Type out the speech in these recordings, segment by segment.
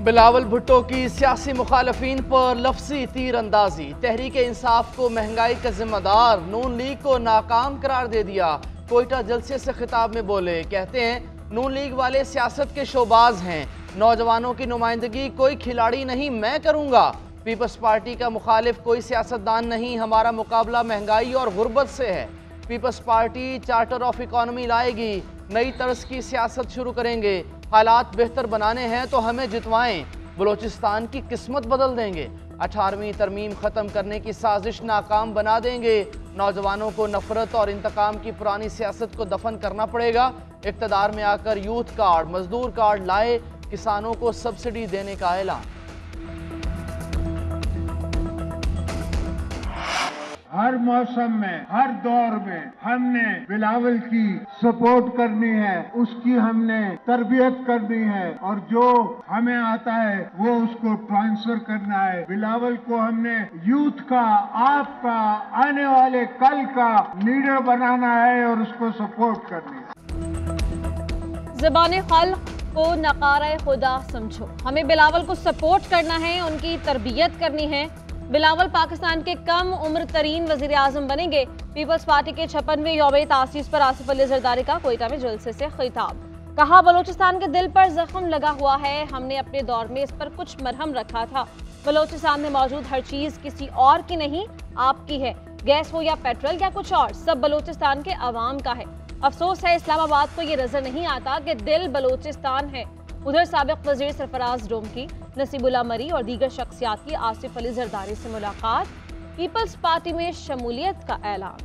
बिलावल भुट्टो की सियासी मुखालफीन पर लफ्जी तीर अंदाजी। तहरीक इंसाफ को महंगाई का जिम्मेदार, नून लीग को नाकाम करार दे दिया। कोयटा जलसे से खिताब में बोले, कहते हैं नून लीग वाले सियासत के शोबाज हैं, नौजवानों की नुमाइंदगी कोई खिलाड़ी नहीं मैं करूंगा। पीपल्स पार्टी का मुखालिफ कोई सियासतदान नहीं, हमारा मुकाबला महंगाई और गुर्बत से है। Peoples Party charter of economy लाएगी, नई तर्ज की सियासत शुरू करेंगे। हालात बेहतर बनाने हैं तो हमें जितवाएं, बलोचिस्तान की किस्मत बदल देंगे। 18वीं तरमीम ख़त्म करने की साजिश नाकाम बना देंगे। नौजवानों को नफरत और इंतकाम की पुरानी सियासत को दफन करना पड़ेगा। इक़्तिदार में आकर यूथ कार्ड, मजदूर कार्ड लाए, किसानों को सब्सिडी देने का ऐलान। हर मौसम में, हर दौर में हमने बिलावल की सपोर्ट करनी है, उसकी हमने तरबियत करनी है और जो हमें आता है वो उसको ट्रांसफर करना है। बिलावल को हमने यूथ का, आपका, आने वाले कल का लीडर बनाना है और उसको सपोर्ट करनी है। ज़बान खल्क़ को नकारा खुदा समझो, हमें बिलावल को सपोर्ट करना है, उनकी तरबियत करनी है। बिलावल पाकिस्तान के कम उम्र तरीन वज़ीर आज़म बनेंगे। पीपल्स पार्टी के 56वें यौम तासीस पर आसिफ अली ज़रदारी का कोयटा में जलसे से खिताब। कहा, बलोचिस्तान के दिल पर जख्म लगा हुआ है, हमने अपने दौर में इस पर कुछ मरहम रखा था। बलोचिस्तान में मौजूद हर चीज़ किसी और की नहीं, आपकी है। गैस हो या पेट्रोल या कुछ और, सब बलोचिस्तान के अवाम का है। अफसोस है इस्लामाबाद को ये नजर नहीं आता कि दिल बलोचिस्तान है। उधर साबिक वज़ीर सरफराज डोमकी, नसीबुल्लाह मरी और दीगर शख्सियात की आसिफ अली जरदारी से मुलाकात। पीपल्स पार्टी में शमूलियत का ऐलान।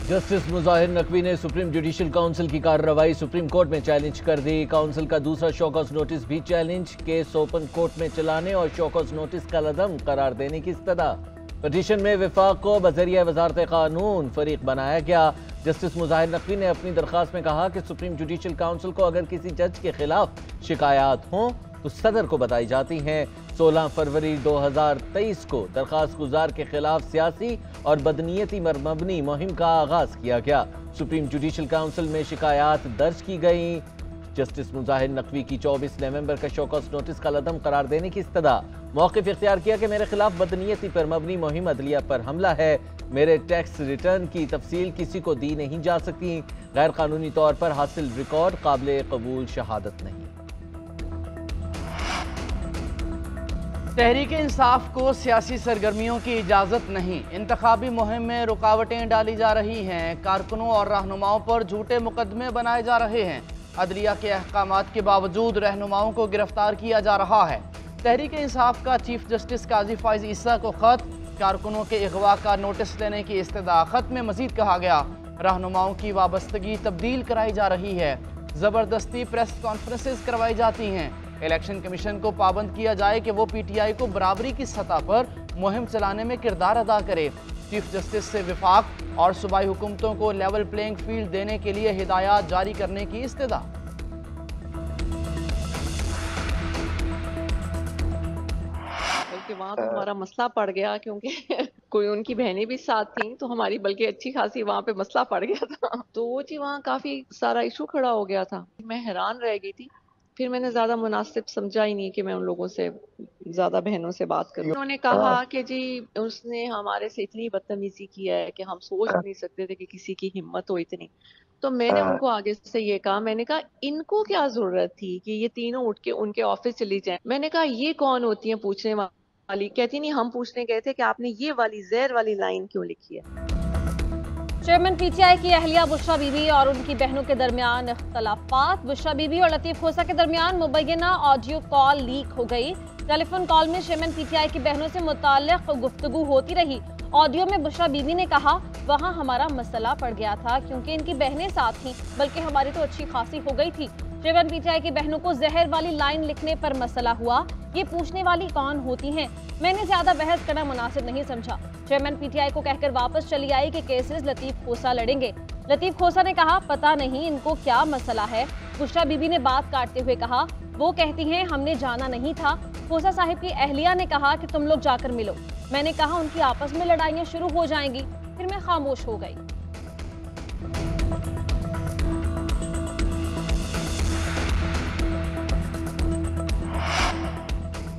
जस्टिस मुजाहिर नकवी ने सुप्रीम जुडिशल काउंसिल की कार्रवाई सुप्रीम कोर्ट में चैलेंज कर दी। काउंसिल का दूसरा शोकॉज नोटिस भी चैलेंज, केस ओपन कोर्ट में चलाने और शोकॉज नोटिस का लदम करार देने की इस्तदा। पिटीशन में विफाक को बजरिया वजारत कानून फरीक बनाया गया। जस्टिस मुजाहिर नकवी ने अपनी दरखास्त में कहा कि सुप्रीम जुडिशल काउंसिल को अगर किसी जज के खिलाफ शिकायत हों तो सदर को बताई जाती हैं। 16 फरवरी 2023 को दरखास्त गुजार के खिलाफ सियासी और बदनीयती मबनी मुहिम का आगाज किया गया। सुप्रीम जुडिशल काउंसिल में शिकायत दर्ज की गई। जस्टिस मुजाहिर नकवी की 24 नवंबर का शोकॉज नोटिस का लदम करार देने की इस्तदा। मौक़िफ़ इख्तियार किया कि मेरे खिलाफ बदनीयती पर मबनी मुहिम अदलिया पर हमला है। मेरे टैक्स रिटर्न की तफसील किसी को दी नहीं जा सकती। गैर कानूनी तौर पर हासिल रिकॉर्ड काबिल कबूल शहादत नहीं। तहरीक इंसाफ को सियासी सरगर्मियों की इजाज़त नहीं, इंतखाबी मुहिम में रुकावटें डाली जा रही हैं। कारकुनों और रहनुमाओं पर झूठे मुकदमे बनाए जा रहे हैं। अदलिया के अहकामात के बावजूद रहनुमाओं को गिरफ्तार किया जा रहा है। तहरीक इंसाफ का चीफ जस्टिस काजी फाइज ईसा को खत, कारकुनों के अगवा का नोटिस लेने की इस्तदा। खत में मजीद कहा गया, रहनुमाओं की वाबस्तगी तब्दील कराई जा रही है, ज़बरदस्ती प्रेस कॉन्फ्रेंसेस करवाई जाती हैं। इलेक्शन कमीशन को पाबंद किया जाए कि वो PTI को बराबरी की सतह पर मुहिम चलाने में किरदार अदा करे। चीफ जस्टिस से विफाक और सूबाई हुकूमतों को लेवल प्लेइंग फील्ड देने के लिए हिदायत जारी करने की इस्तदा। वहाँ तो हमारा मसला पड़ गया क्योंकि कोई उनकी बहनें भी साथ थीं, तो हमारी बल्कि अच्छी खासी वहाँ पे मसला पड़ गया था। तो वो जी वहाँ काफी सारा इशू खड़ा हो गया था। मैं हैरान रह गई थी। फिर मैंने ज्यादा मुनासिब समझा ही नहीं कि मैं उन लोगों से ज्यादा बहनों से बात करूं। उन्होंने कहा कि जी उसने हमारे से इतनी बदतमीजी की है कि हम सोच नहीं सकते थे कि किसी की हिम्मत हो इतनी। तो मैंने उनको आगे से ये कहा, मैंने कहा इनको क्या जरूरत थी कि ये तीनों उठ के उनके ऑफिस चली जाएं। मैंने कहा ये कौन होती है पूछने वाली? कहती नहीं, हम पूछने गए थे कि आपने ये वाली जहर वाली लाइन क्यों लिखी है। चेयरमैन PTI की अहलिया बुशरा बीबी और उनकी बहनों के दरमियान इख्तलाफात। बुशरा बीबी और लतीफ खोसा के दरमियान मुबैना ऑडियो कॉल लीक हो गई। टेलीफोन कॉल में चेयरमैन PTI की बहनों से मुताल्लिक गुफ्तगू होती रही। ऑडियो में बुशरा बीबी ने कहा, वहाँ हमारा मसला पड़ गया था क्योंकि इनकी बहनें साथ थीं, बल्कि हमारी तो अच्छी खासी हो गई थी। चेयरमैन PTI की बहनों को जहर वाली लाइन लिखने पर मसला हुआ। ये पूछने वाली कौन होती हैं? मैंने ज्यादा बहस करना मुनासिब नहीं समझा। चेयरमैन PTI को कहकर वापस चली आई कि केसेस लतीफ खोसा लड़ेंगे। लतीफ खोसा ने कहा, पता नहीं इनको क्या मसला है। बुशरा बीबी ने बात काटते हुए कहा, वो कहती हैं हमने जाना नहीं था। खोसा साहिब की अहलिया ने कहा कि तुम लोग जाकर मिलो। मैंने कहा उनकी आपस में लड़ाइयाँ शुरू हो जाएंगी। फिर मैं खामोश हो गई।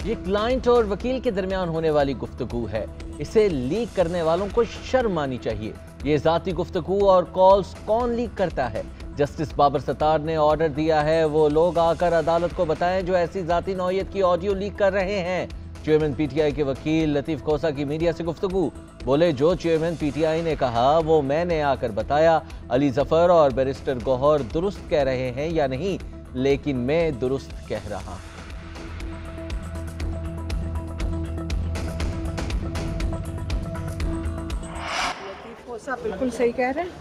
ये क्लाइंट और वकील के दरमियान होने वाली गुफ्तगू है, इसे लीक करने वालों को शर्म आनी चाहिए। ये जाती गुफ्तगू और कॉल्स कौन लीक करता है? जस्टिस बाबर सत्तार ने ऑर्डर दिया है वो लोग आकर अदालत को बताएं जो ऐसी जाती नौयत की ऑडियो लीक कर रहे हैं। चेयरमैन पीटीआई के वकील लतीफ खोसा की मीडिया से गुफ्तगू, बोले जो चेयरमैन पीटीआई ने कहा वो मैंने आकर बताया। अली जफर और बैरिस्टर गौहर दुरुस्त कह रहे हैं या नहीं, लेकिन मैं दुरुस्त कह रहा हूं। लतीफ खोसा बिल्कुल सही कह रहे हैं।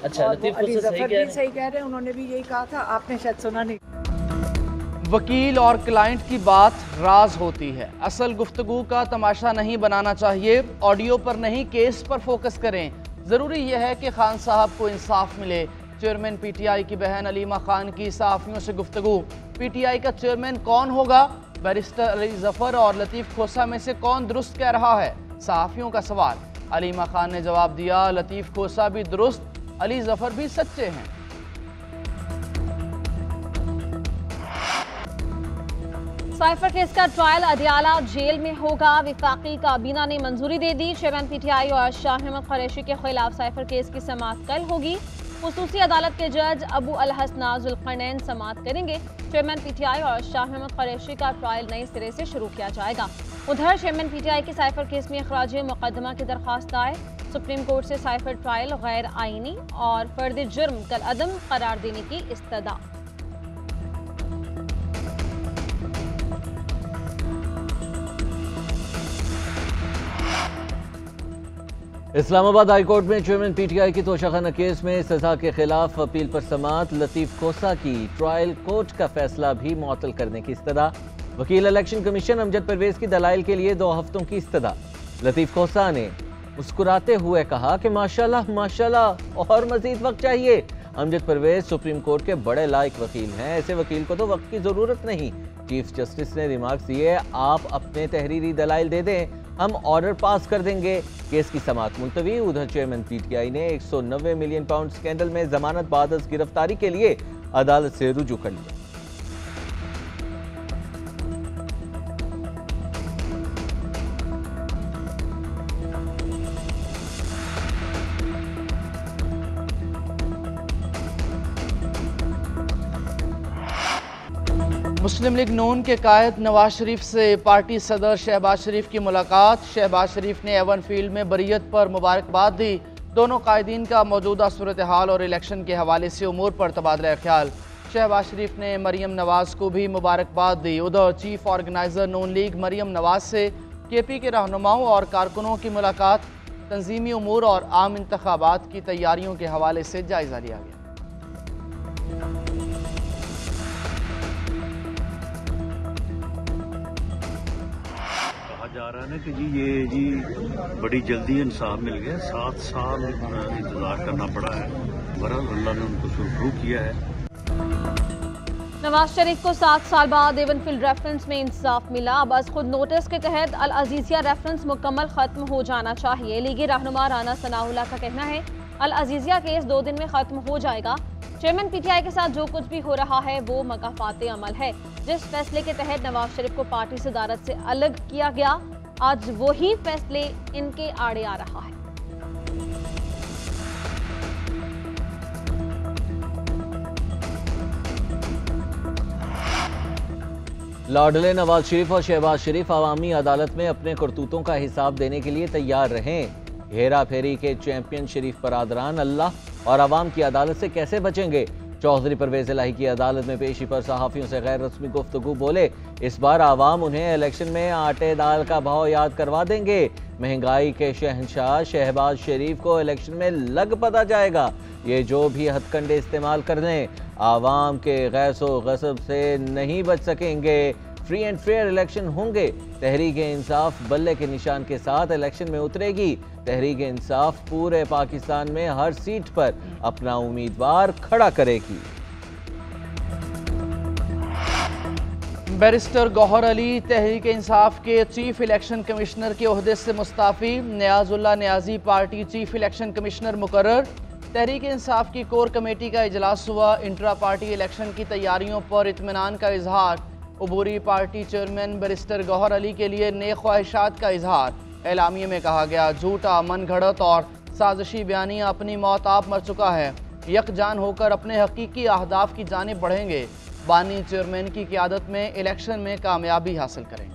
अच्छा, लतीफ अली खोसा जफर भी सही कह रहे हैं, उन्होंने भी यही कहा था, आपने शायद सुना नहीं। वकील और क्लाइंट की बात राज होती है, असल गुफ्तगू का तमाशा नहीं बनाना चाहिए। ऑडियो पर नहीं केस पर फोकस करें। ज़रूरी यह है कि खान साहब को इंसाफ मिले। चेयरमैन पीटीआई की बहन अलीमा खान की सहाफ़ियों से गुफ्तगू, पीटीआई का चेयरमैन कौन होगा? बैरिस्टर अली जफर और लतीफ खोसा में से कौन दुरुस्त कह रहा है? सहाफ़ियों का सवाल। अलीमा खान ने जवाब दिया, लतीफ खोसा भी दुरुस्त, अली जफर भी सच्चे हैं। साइफर केस का ट्रायल अदियाला जेल में होगा। विफाकी काबीना ने मंजूरी दे दी। चेयरमैन पीटीआई और शाह अहमद कुरैशी के खिलाफ साइफर केस की समाअत कल होगी। खुसूसी अदालत के जज अबू अल हसना जुल्करनैन समाअत करेंगे। चेयरमैन पीटीआई और शाह अहमद कुरैशी का ट्रायल नए सिरे से शुरू किया जाएगा। उधर चेयरमैन पीटीआई के साइफर केस में इखराज मुकदमा की दरख्वास्त आए। सुप्रीम कोर्ट से साइफर ट्रायल गैर आईनी और फर्द जुर्म कल अदम करार देने की इस्तदा। इस्लामाबाद हाईकोर्ट में चेयरमैन पीटीआई की तोशाखाना केस में सजा के खिलाफ अपील पर समाअत। लतीफ खोसा की ट्रायल कोर्ट का फैसला भी मुअत्तल करने की इस्तदा। वकील इलेक्शन कमीशन अमजद परवेज की दलाइल के लिए 2 हफ्तों की इस्तदा। लतीफ खोसा ने मुस्कुराते हुए कहा कि माशाल्लाह माशाल्लाह और मजीद वक्त चाहिए। अमजद परवेज सुप्रीम कोर्ट के बड़े लायक वकील हैं, ऐसे वकील को तो वक्त की जरूरत नहीं। चीफ जस्टिस ने रिमार्क्स दिए, आप अपने तहरीरी दलाइल दे दें, हम ऑर्डर पास कर देंगे। केस की समाअत मुलतवी। उधर चेयरमैन पीटीआई ने 190 मिलियन पाउंड स्कैंडल में जमानत बाद गिरफ्तारी के लिए अदालत से रुजू कर लिया। मुस्लिम लीग नून के कायद नवाज शरीफ से पार्टी सदर शहबाज शरीफ की मुलाकात। शहबाज शरीफ ने एवन फील्ड में बरियत पर मुबारकबाद दी। दोनों कायदीन का मौजूदा सूरत हाल और इलेक्शन के हवाले से उमूर पर तबादला ख्याल। शहबाज शरीफ ने मरियम नवाज को भी मुबारकबाद दी। उधर चीफ ऑर्गेनाइजर नून लीग मरियम नवाज से केपी के रहनुमाओं और कारकुनों की मुलाकात। तंजीमी उमूर और आम इंतखाबात की तैयारियों के हवाले से जायजा लिया गया। जा रहा है ना कि जी बड़ी जल्दी इंसाफ मिल गया। 7 साल इंतजार करना पड़ा है, बहरहाल अल्लाह ने उनको सुरखरू किया है। नवाज शरीफ को 7 साल बाद एवनफील्ड रेफरेंस में इंसाफ मिला। बस खुद नोटिस के तहत अल अजीजिया रेफरेंस मुकम्मल खत्म हो जाना चाहिए। लीगी रहनुमा राना सनाउल्लाह का कहना है अल अजीजिया केस 2 दिन में खत्म हो जाएगा। चेयरमैन पीटीआई के साथ जो कुछ भी हो रहा है वो मकाफाते अमल है। जिस फैसले के तहत नवाज शरीफ को पार्टी सदारत से अलग किया गया, आज वही फैसले इनके आड़े आ रहा है। लाडले नवाज शरीफ और शहबाज शरीफ अवामी अदालत में अपने करतूतों का हिसाब देने के लिए तैयार रहें। हेरा फेरी के चैंपियन शरीफ बरादरान अल्लाह और अवाम की अदालत से कैसे बचेंगे? चौधरी परवेज इलाही की अदालत में पेशी पर सहाफियों से गैर रस्मी गुफ्तगू, बोले इस बार आवाम उन्हें इलेक्शन में आटे दाल का भाव याद करवा देंगे। महंगाई के शहंशाह शहबाज शरीफ को इलेक्शन में लग पता जाएगा। ये जो भी हथकंडे इस्तेमाल कर लें, आवाम के गैसो गसब से नहीं बच सकेंगे। फ्री एंड फेयर इलेक्शन होंगे। तहरीक इंसाफ बल्ले के निशान के साथ इलेक्शन में उतरेगी। तहरीक इंसाफ पूरे पाकिस्तान में हर सीट पर अपना उम्मीदवार खड़ा करेगी। बैरिस्टर गौहर अली तहरीक इंसाफ के चीफ इलेक्शन कमिश्नर के ओहदे से मुस्ताफ़ी। Niazullah Niazi party chief election commissioner मुकर्रर। तहरीक इंसाफ की कोर कमेटी का इजलास हुआ। इंट्रा पार्टी इलेक्शन की तैयारियों पर इत्मीनान का इजहार। अबूरी party chairman barrister Gohar Ali के लिए नेक ख्वाहिशात का इजहार। एलामिये में कहा गया, झूठा, मन घड़त और साजिशी बयानियाँ अपनी मौत आप मर चुका है। यकजान होकर अपने हकीकी अहदाफ की जानिब बढ़ेंगे। बानी चेयरमैन की क़ियादत में इलेक्शन में कामयाबी हासिल करेंगे।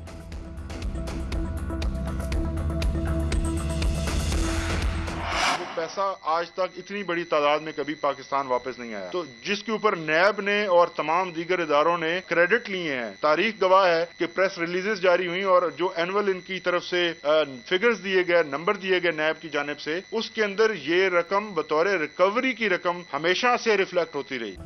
पैसा आज तक इतनी बड़ी तादाद में कभी पाकिस्तान वापस नहीं आया, तो जिसके ऊपर नैब ने और तमाम दीगर इदारों ने क्रेडिट लिए हैं। तारीख गवाह है कि प्रेस रिलीजेस जारी हुई और जो एनुअल इनकी तरफ से फिगर्स दिए गए, नंबर दिए गए नैब की जानिब से, उसके अंदर ये रकम बतौर रिकवरी की रकम हमेशा से रिफ्लेक्ट होती रही।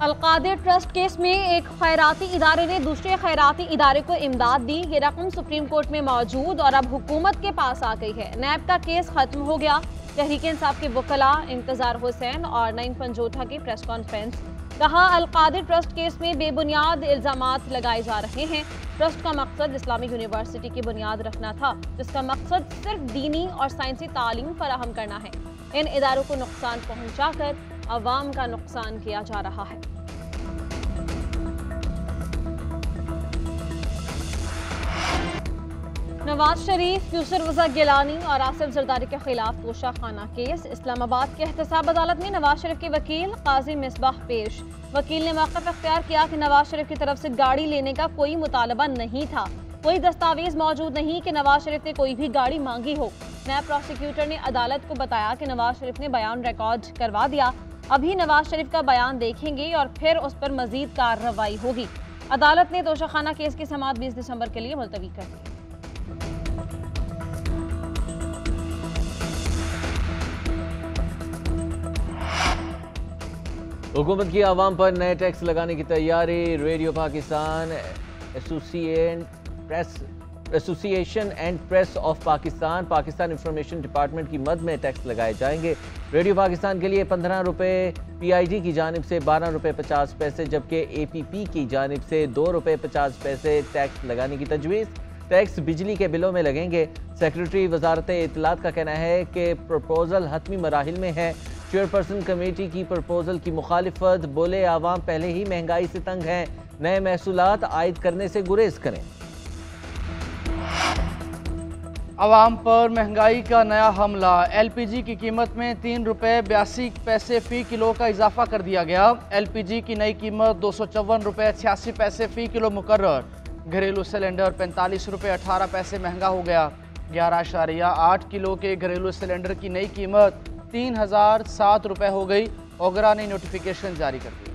अलकादिर ट्रस्ट केस में एक खैराती इदारे ने दूसरे खैराती इदारे को इमदाद दी। ये रकम सुप्रीम कोर्ट में मौजूद और अब हुकूमत के पास आ गई है। नैब का केस खत्म हो गया। तहरीक इंसाफ के वकला इंतजार हुसैन और नईम पंजोठा की प्रेस कॉन्फ्रेंस। कहा, अलकादिर ट्रस्ट केस में बेबुनियाद इल्जामात लगाए जा रहे हैं। ट्रस्ट का मकसद इस्लामिक यूनिवर्सिटी की बुनियाद रखना था, जिसका मकसद सिर्फ दीनी और साइंसी तालीम फराहम करना है। इन इदारों को नुकसान पहुंचाकर अवाम का नुकसान किया जा रहा है। नवाज शरीफ, यूसुफ रजा गिलानी और आसिफ जरदारी के खिलाफ तोशाखाना केस। इस्लामाबाद की एहतसाब अदालत में नवाज शरीफ के वकील काजी मिसबाह पेश। वकील ने मौक़िफ़ इख्तियार किया कि नवाज शरीफ की तरफ से गाड़ी लेने का कोई मुतालबा नहीं था। कोई दस्तावेज मौजूद नहीं कि नवाज शरीफ ने कोई भी गाड़ी मांगी हो। नायब प्रोसिक्यूटर ने अदालत को बताया कि नवाज शरीफ ने बयान रिकॉर्ड करवा दिया। अभी नवाज शरीफ का बयान देखेंगे और फिर उस पर मजीद कार्रवाई होगी। अदालत ने तोशाखाना केस की समाअत 20 दिसंबर के लिए मुलतवी कर दी। हुकूमत की आवाम पर नए टैक्स लगाने की तैयारी। Radio Pakistan, association and press of Pakistan, Pakistan information department की मद में टैक्स लगाए जाएंगे। रेडियो पाकिस्तान के लिए 15 रुपये, PID की जानिब से 12 रुपये 50 पैसे, जबकि APP की जानिब से 2 रुपये 50 पैसे टैक्स लगाने की तजवीज़। टैक्स बिजली के बिलों में लगेंगे। सेक्रेटरी वजारत इत्तलात का कहना है कि प्रपोजल हतमी मराहिल में है। चेयरपर्सन कमेटी की प्रपोजल की मुखालिफत। बोले, आवाम पहले ही महंगाई से तंग है, नए महसूलात आयद करने से गुरेज करें। आवाम पर महंगाई का नया हमला। LPG की कीमत में 3 रुपये 82 पैसे फ़ी किलो का इजाफा कर दिया गया। LPG की नई कीमत 254 रुपये 86 पैसे फ़ी किलो मुकर्रर। घरेलू सिलेंडर 45 रुपये 18 पैसे महंगा हो गया। 11.8 किलो के घरेलू सिलेंडर की नई कीमत 3007 रुपये हो गई। ओगरा ने नोटिफिकेशन जारी कर दिया।